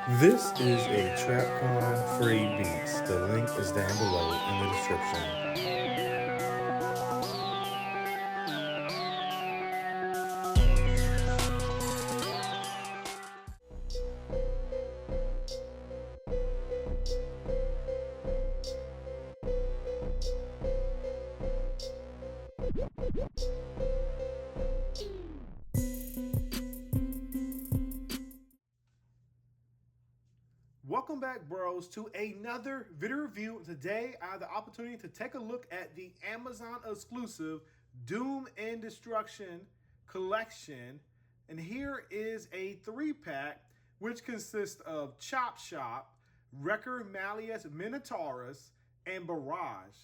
This is a TrapCon free beats. The link is down below in the description. Welcome back, bros, to another video review. Today, I have the opportunity to take a look at the Amazon exclusive Doom and Destruction collection. And here is a 3-pack, which consists of Chop Shop, Wrecker Malleus Minotaurus, and Barrage.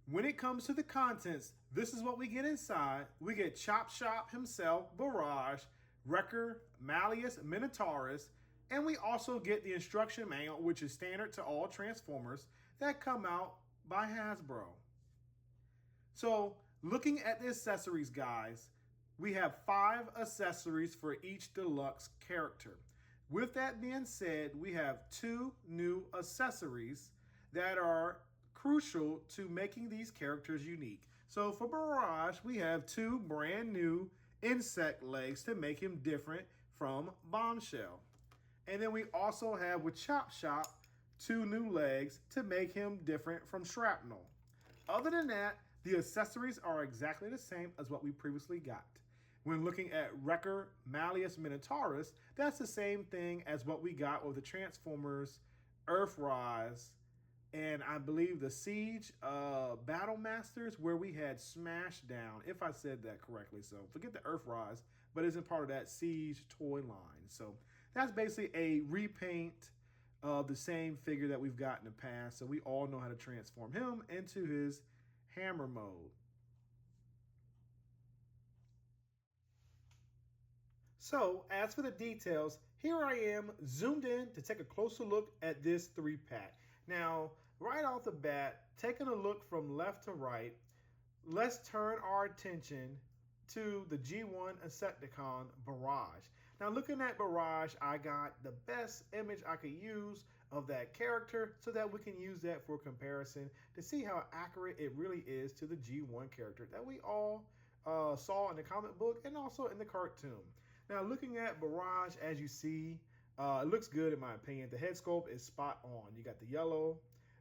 When it comes to the contents, this is what we get inside. We get Chop Shop himself, Barrage, Wrecker Malleus Minotaurus, and we also get the instruction manual, which is standard to all Transformers that come out by Hasbro. So, looking at the accessories, guys, we have 5 accessories for each deluxe character. With that being said, we have 2 new accessories that are crucial to making these characters unique. So for Barrage, we have 2 brand new insect legs to make him different from Bombshell. And then we also have with Chop Shop 2 new legs to make him different from Shrapnel. Other than that, the accessories are exactly the same as what we previously got. When looking at Wrecker Malleus Minotaurus, that's the same thing as what we got with the Transformers Earthrise and I believe the Siege Battle Masters, where we had Smashdown, if I said that correctly. So forget the Earthrise, but isn't part of that Siege toy line. So that's basically a repaint of the same figure that we've got in the past. So we all know how to transform him into his hammer mode. So as for the details, here I am zoomed in to take a closer look at this 3-pack. Now, right off the bat, taking a look from left to right, let's turn our attention to the G1 Insecticon Barrage. Now, looking at Barrage, I got the best image I could use of that character so that we can use that for comparison to see how accurate it really is to the G1 character that we all saw in the comic book and also in the cartoon. Now, looking at Barrage, as you see, it looks good in my opinion. The head sculpt is spot on. You got the yellow,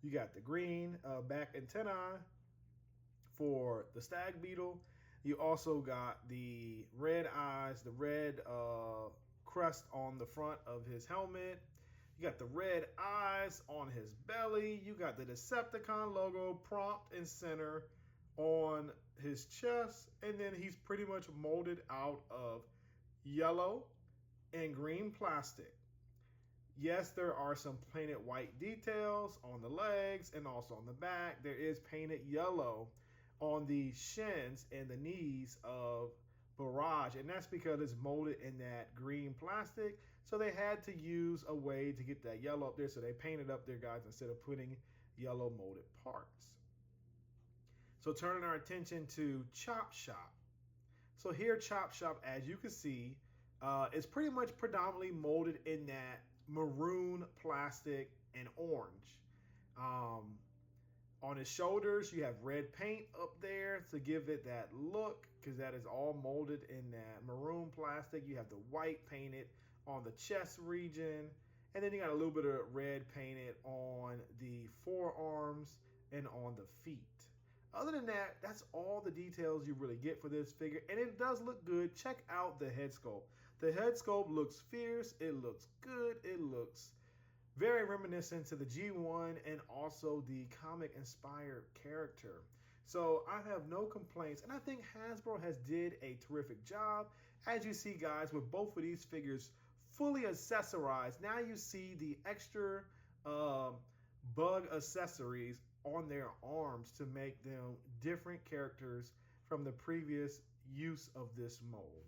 you got the green back antennae for the stag beetle. You also got the red eyes, the red crest on the front of his helmet. You got the red eyes on his belly. You got the Decepticon logo prompt and center on his chest. And then he's pretty much molded out of yellow and green plastic. Yes, there are some painted white details on the legs and also on the back. There is painted yellow on the shins and the knees of Barrage, and that's because it's molded in that green plastic. So they had to use a way to get that yellow up there, so they painted up their guys instead of putting yellow molded parts. So turning our attention to Chop Shop. So here, Chop Shop, as you can see, is pretty much predominantly molded in that maroon plastic and orange. On his shoulders, you have red paint up there to give it that look because that is all molded in that maroon plastic. You have the white painted on the chest region, and then you got a little bit of red painted on the forearms and on the feet. Other than that, that's all the details you really get for this figure, and it does look good. Check out the head sculpt. The head sculpt looks fierce, it looks good, it looks very reminiscent to the G1 and also the comic inspired character. So I have no complaints, and I think Hasbro has did a terrific job. As you see, guys, with both of these figures fully accessorized, now you see the extra bug accessories on their arms to make them different characters from the previous use of this mold.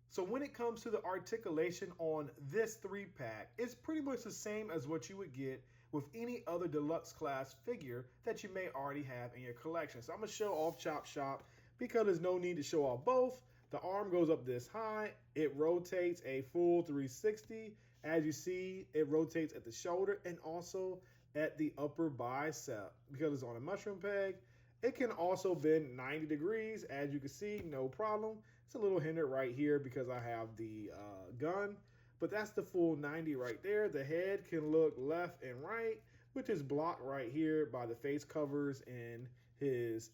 So when it comes to the articulation on this 3-pack, it's pretty much the same as what you would get with any other deluxe class figure that you may already have in your collection. So I'm going to show off Chop Shop because there's no need to show off both. The arm goes up this high. It rotates a full 360. As you see, it rotates at the shoulder and also at the upper bicep because it's on a mushroom peg. It can also bend 90 degrees, as you can see, no problem. It's a little hindered right here because I have the gun, but that's the full 90 right there. The head can look left and right, which is blocked right here by the face covers in his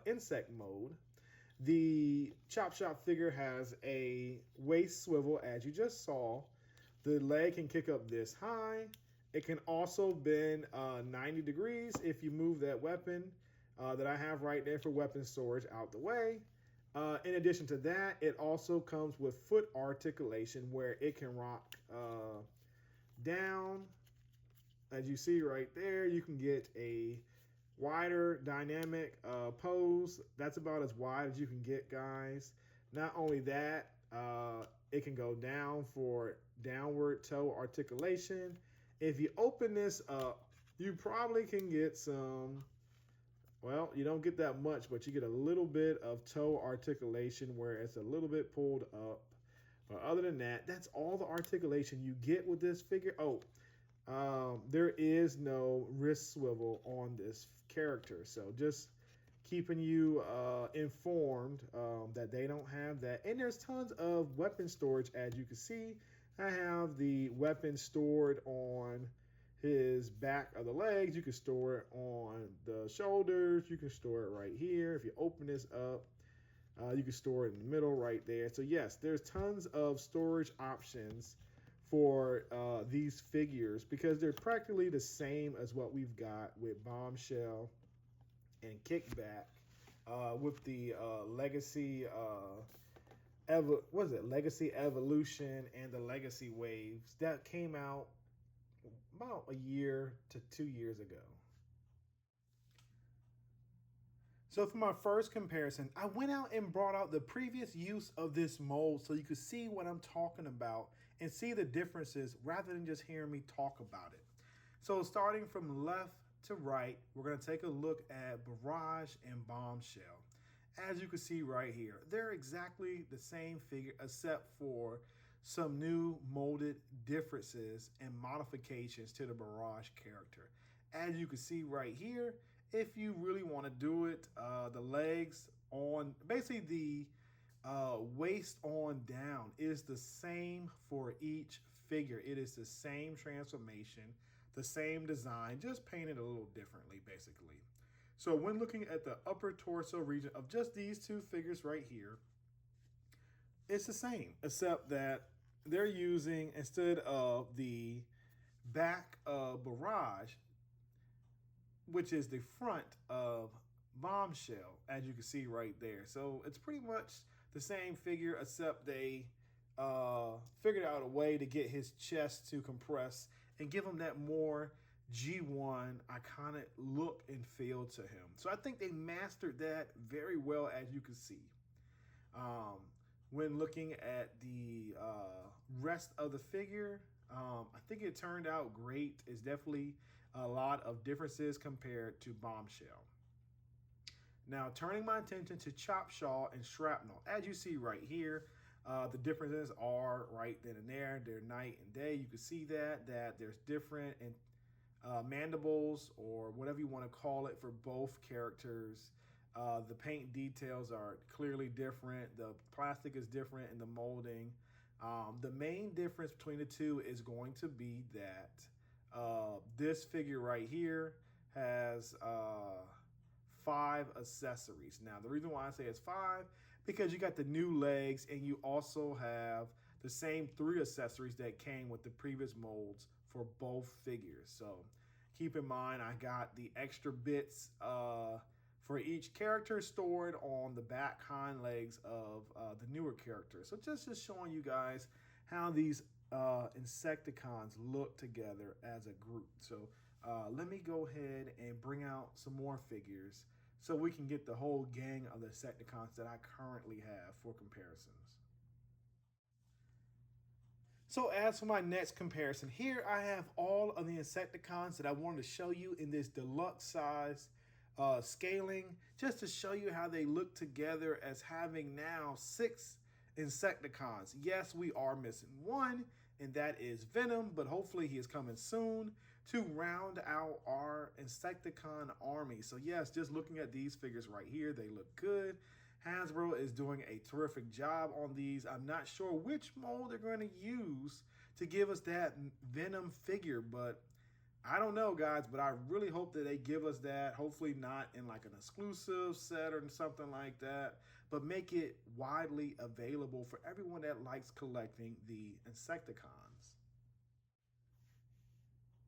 insect mode. The Chop Shop figure has a waist swivel, as you just saw. The leg can kick up this high. It can also bend 90 degrees if you move that weapon that I have right there for weapon storage out the way. In addition to that, it also comes with foot articulation where it can rock down. As you see right there, you can get a wider dynamic pose. That's about as wide as you can get, guys. Not only that, it can go down for downward toe articulation. If you open this up, you probably can get some, well, you don't get that much, but you get a little bit of toe articulation where it's a little bit pulled up. But other than that, that's all the articulation you get with this figure. Oh, there is no wrist swivel on this character, so just keeping you informed that they don't have that. And there's tons of weapon storage, as you can see. I have the weapon stored on his back of the legs. You can store it on the shoulders. You can store it right here. If you open this up, you can store it in the middle right there. So yes, there's tons of storage options for these figures because they're practically the same as what we've got with Bombshell and Kickback with the Legacy Legacy Evolution and the Legacy Waves that came out about a year to 2 years ago. So for my first comparison, I went out and brought out the previous use of this mold so you could see what I'm talking about and see the differences rather than just hearing me talk about it. So starting from left to right, we're going to take a look at Barrage and Bombshell. As you can see right here, they're exactly the same figure except for some new molded differences and modifications to the Barrage character. As you can see right here, if you really want to do it, the legs on, basically the waist on down is the same for each figure. It is the same transformation, the same design, just painted a little differently, basically. So when looking at the upper torso region of just these two figures right here, it's the same, except that they're using, instead of the back of Barrage, which is the front of Bombshell, as you can see right there. So it's pretty much the same figure, except they figured out a way to get his chest to compress and give him that more G1 iconic look and feel to him. So I think they mastered that very well, as you can see. When looking at the rest of the figure, I think it turned out great. It's definitely a lot of differences compared to Bombshell. Now, turning my attention to Chop Shaw and Shrapnel. As you see right here, the differences are right then and there. They're night and day. You can see that there's different and mandibles, or whatever you want to call it, for both characters. The paint details are clearly different. The plastic is different in the molding. The main difference between the two is going to be that this figure right here has 5 accessories. Now, the reason why I say it's 5, because you got the new legs and you also have the same 3 accessories that came with the previous molds for both figures. So keep in mind, I got the extra bits for each character stored on the back hind legs of the newer characters. So just showing you guys how these Insecticons look together as a group. So let me go ahead and bring out some more figures so we can get the whole gang of the Insecticons that I currently have for comparisons. So as for my next comparison, here I have all of the Insecticons that I wanted to show you in this deluxe size scaling, just to show you how they look together as having now 6 Insecticons. Yes, we are missing one, and that is Venom, but hopefully he is coming soon to round out our Insecticon army. So yes, just looking at these figures right here, they look good. Hasbro is doing a terrific job on these. I'm not sure which mold they're going to use to give us that Venom figure, but I don't know, guys, but I really hope that they give us that. Hopefully not in like an exclusive set or something like that, but make it widely available for everyone that likes collecting the Insecticons.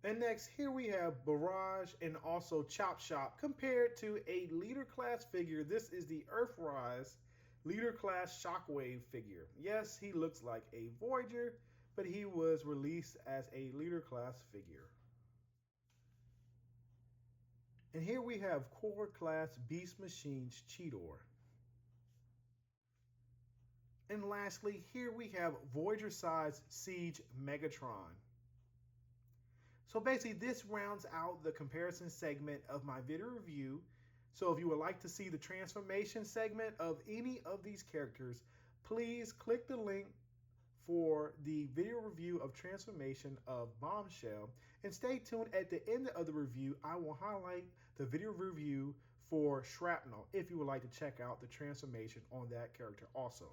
And next, here we have Barrage and also Chop Shop compared to a Leader Class figure. This is the Earthrise Leader Class Shockwave figure. Yes, he looks like a Voyager, but he was released as a Leader Class figure. And here we have Core Class Beast Machines Cheetor. And lastly, here we have Voyager size Siege Megatron. So basically this rounds out the comparison segment of my video review. So if you would like to see the transformation segment of any of these characters, please click the link for the video review of transformation of Bombshell, and stay tuned. At the end of the review, I will highlight the video review for Shrapnel if you would like to check out the transformation on that character also.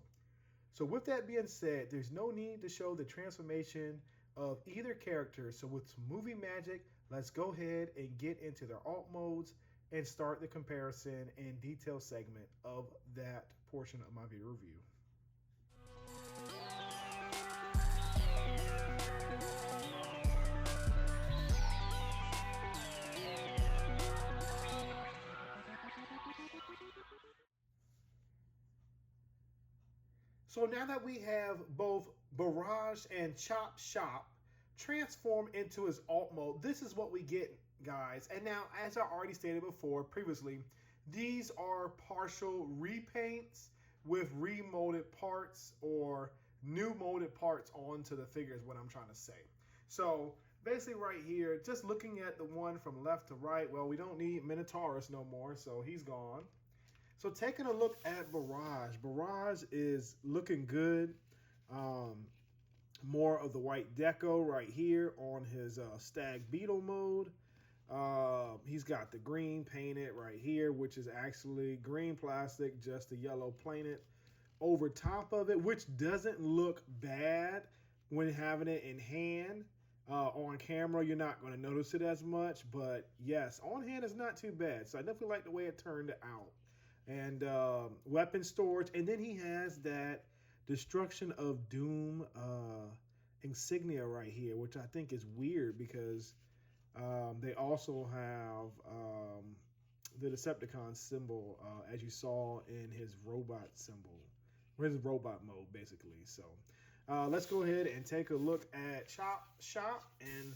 So with that being said, there's no need to show the transformation of either character. So with some movie magic, let's go ahead and get into their alt modes and start the comparison and detail segment of that portion of my video review. So now that we have both Barrage and Chop Shop transform into his alt mode, this is what we get, guys. And now, as I already stated before previously, these are partial repaints with remolded parts or new molded parts onto the figure is what I'm trying to say. So basically right here, just looking at the one from left to right, well, we don't need Minotaurus no more, so he's gone. So taking a look at Barrage, Barrage is looking good. More of the white deco right here on his Stag Beetle mode. He's got the green painted right here, which is actually green plastic, just the yellow painted over top of it, which doesn't look bad when having it in hand. On camera, you're not going to notice it as much, but yes, on hand is not too bad. So I definitely like the way it turned out. And weapon storage, and then he has that Destruction of Doom insignia right here, which I think is weird because they also have the Decepticon symbol, as you saw in his robot symbol, or his robot mode, basically. So let's go ahead and take a look at Chop Shop, and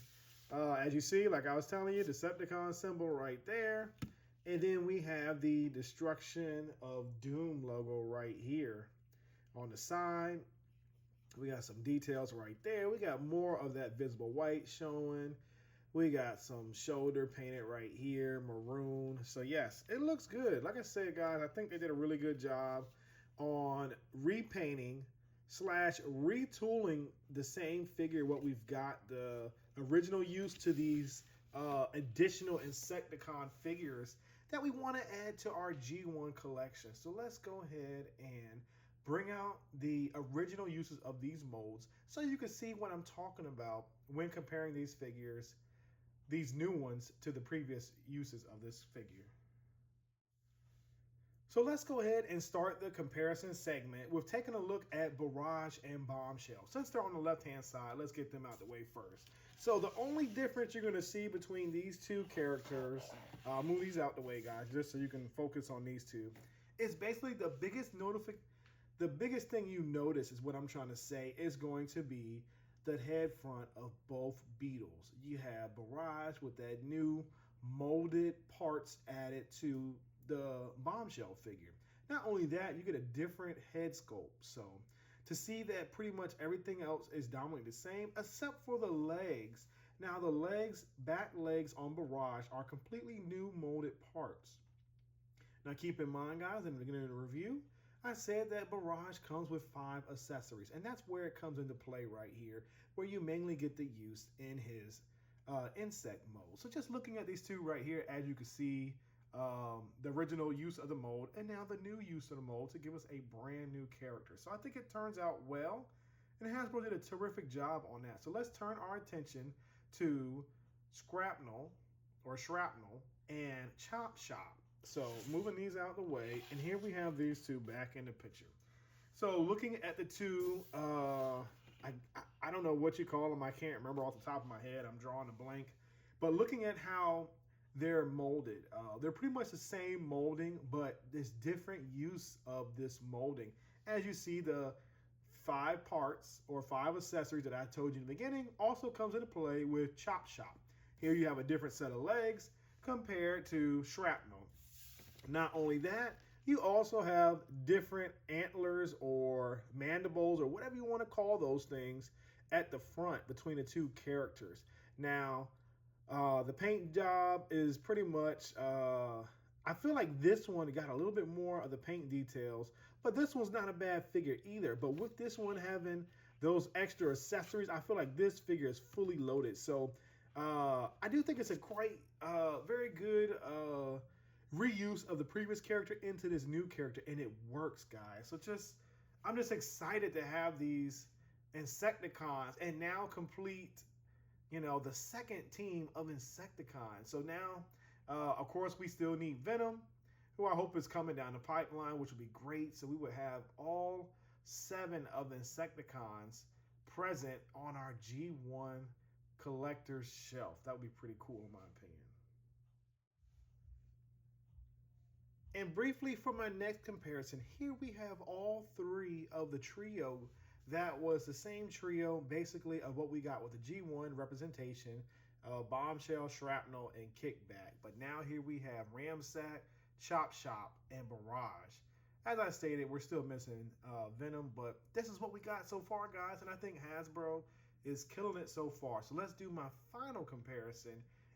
as you see, like I was telling you, Decepticon symbol right there. And then we have the Destruction of Doom logo right here on the side. We got some details right there. We got more of that visible white showing. We got some shoulder painted right here, maroon. So yes, it looks good. Like I said, guys, I think they did a really good job on repainting / retooling the same figure, what we've got, the original use to these additional Insecticon figures that we want to add to our G1 collection. So let's go ahead and bring out the original uses of these molds so you can see what I'm talking about when comparing these figures, these new ones, to the previous uses of this figure. So let's go ahead and start the comparison segment with taking a look at Barrage and Bombshell. Since they're on the left-hand side, let's get them out the way first. So the only difference you're going to see between these two characters, I'll move these out the way, guys, just so you can focus on these two, is basically the biggest thing you notice is what I'm trying to say is going to be the head front of both Beetles. You have Barrage with that new molded parts added to the Bombshell figure. Not only that, you get a different head sculpt. So to see that pretty much everything else is dominantly the same except for the legs. Now the legs, back legs on Barrage are completely new molded parts. Now keep in mind, guys, in the beginning of the review, I said that Barrage comes with 5 accessories, and that's where it comes into play right here, where you mainly get the use in his insect mode. So just looking at these two right here, as you can see, the original use of the mold and now the new use of the mold to give us a brand new character. So I think it turns out well, and Hasbro did a terrific job on that. So let's turn our attention to Shrapnel and Chop Shop. So moving these out of the way, and here we have these two back in the picture. So looking at the two, I don't know what you call them. I can't remember off the top of my head. I'm drawing a blank. But looking at how they're molded, they're pretty much the same molding, but there's different use of this molding. As you see, the 5 parts or 5 accessories that I told you in the beginning also comes into play with Chop Shop. Here you have a different set of legs compared to Shrapnel. Not only that, you also have different antlers or mandibles or whatever you want to call those things at the front between the two characters. Now, the paint job is pretty much, I feel like this one got a little bit more of the paint details, but this one's not a bad figure either. But with this one having those extra accessories, I feel like this figure is fully loaded. So I do think it's a great, very good reuse of the previous character into this new character, and it works, guys. So I'm just excited to have these Insecticons and now complete, you know, the second team of Insecticons. So now, of course, we still need Venom, who I hope is coming down the pipeline, which would be great. So we would have all 7 of the Insecticons present on our G1 collector's shelf. That would be pretty cool, in my opinion. And briefly for my next comparison, here we have all 3 of the trio that was the same trio basically of what we got with the G1 representation, Bombshell, Shrapnel, and Kickback. But now here we have Ramsack, Chop Shop, and Barrage. As I stated, we're still missing Venom, but this is what we got so far, guys, and I think Hasbro is killing it so far. So let's do my final comparison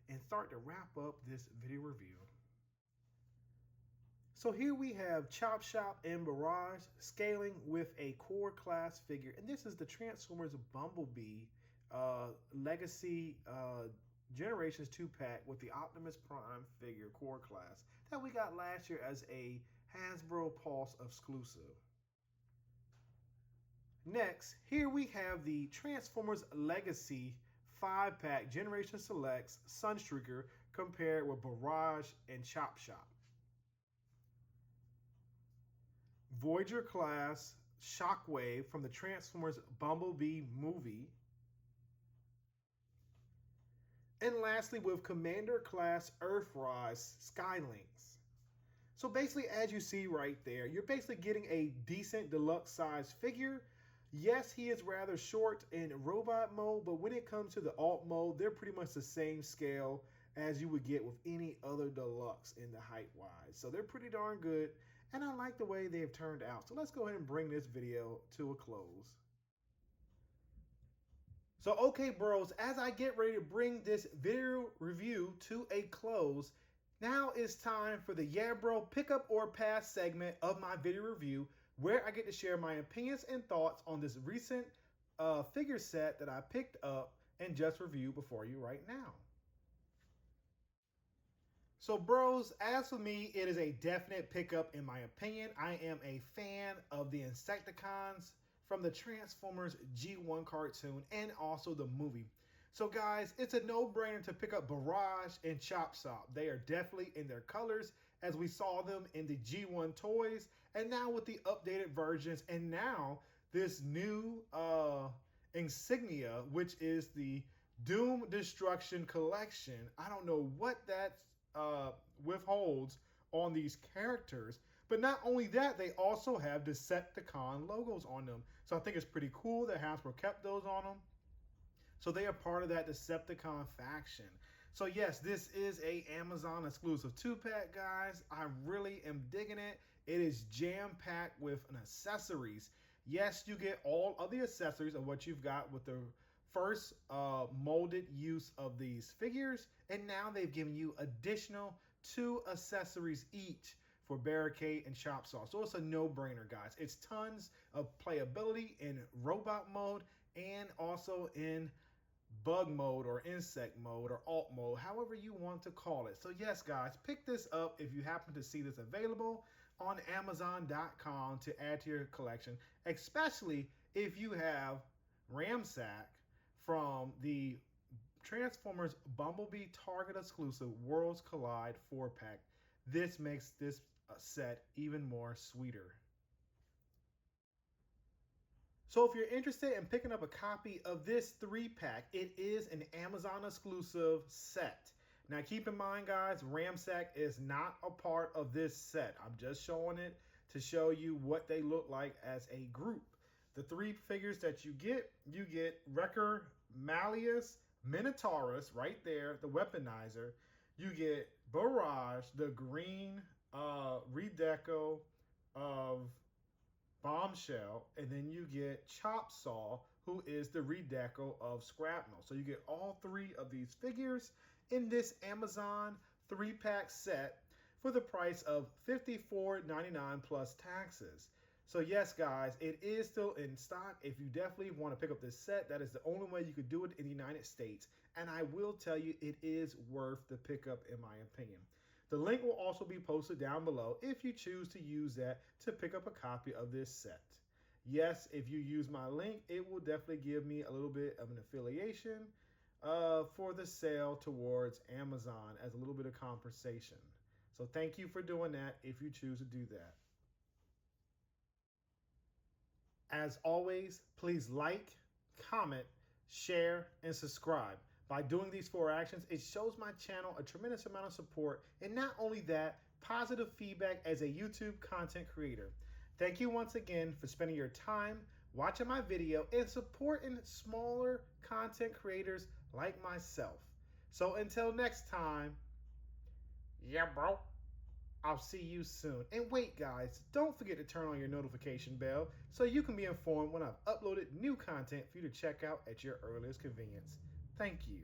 and start to wrap up this video review. So here we have Chop Shop and Barrage scaling with a core class figure. And this is the Transformers Bumblebee Legacy Generations 2-pack with the Optimus Prime figure core class that we got last year as a Hasbro Pulse exclusive. Next, here we have the Transformers Legacy 5-pack Generation Selects Sunstreaker compared with Barrage and Chop Shop. Voyager class Shockwave from the Transformers Bumblebee movie. And lastly, with Commander class Earthrise Skylynx. So basically, as you see right there, you're basically getting a decent deluxe size figure. Yes, he is rather short in robot mode, but when it comes to the alt mode, they're pretty much the same scale as you would get with any other deluxe in the height wise. So they're pretty darn good. And I like the way they've turned out. So let's go ahead and bring this video to a close. So okay, bros, as I get ready to bring this video review to a close, now it's time for the Yeah Bro Pick Up or Pass segment of my video review, where I get to share my opinions and thoughts on this recent figure set that I picked up and just reviewed before you right now. So bros, as for me, it is a definite pickup in my opinion. I am a fan of the Insecticons from the Transformers G1 cartoon and also the movie. So guys, it's a no-brainer to pick up Barrage and Chop Shop. They are definitely in their colors as we saw them in the G1 toys, and now with the updated versions, and now this new insignia, which is the Doom Destruction Collection. I don't know what that withholds on these characters, but not only that, they also have Decepticon logos on them. So I think it's pretty cool that Hasbro kept those on them. So they are part of that Decepticon faction. So yes, this is a Amazon exclusive 2-pack, guys. I really am digging it. It is jam-packed with accessories. Yes, you get all of the accessories of what you've got with the first molded use of these figures, and now they've given you additional 2 accessories each for Barricade and Chop Saw. So it's a no-brainer, guys. It's tons of playability in robot mode and also in bug mode or insect mode or alt mode, however you want to call it. So yes, guys, pick this up if you happen to see this available on Amazon.com to add to your collection, especially if you have Ramsack from the Transformers Bumblebee Target exclusive Worlds Collide 4-pack. This makes this set even more sweeter. So if you're interested in picking up a copy of this 3-pack, it is an Amazon exclusive set. Now keep in mind, guys, Ramsack is not a part of this set. I'm just showing it to show you what they look like as a group. The 3 figures that you get Wrecker, Malleus, Minotaurus right there, the weaponizer. You get Barrage, the green redeco of Bombshell, and then you get Chop Saw, who is the redeco of Scrapnel. So you get all 3 of these figures in this Amazon 3-pack set for the price of $54.99 plus taxes. So yes, guys, it is still in stock. If you definitely want to pick up this set, that is the only way you could do it in the United States. And I will tell you, it is worth the pickup in my opinion. The link will also be posted down below if you choose to use that to pick up a copy of this set. Yes, if you use my link, it will definitely give me a little bit of an affiliation for the sale towards Amazon as a little bit of compensation. So thank you for doing that if you choose to do that. As always, please like, comment, share, and subscribe. By doing these 4 actions, it shows my channel a tremendous amount of support, and not only that, positive feedback as a YouTube content creator. Thank you once again for spending your time watching my video and supporting smaller content creators like myself. So until next time, yeah, bro, I'll see you soon. And wait, guys, don't forget to turn on your notification bell so you can be informed when I've uploaded new content for you to check out at your earliest convenience. Thank you.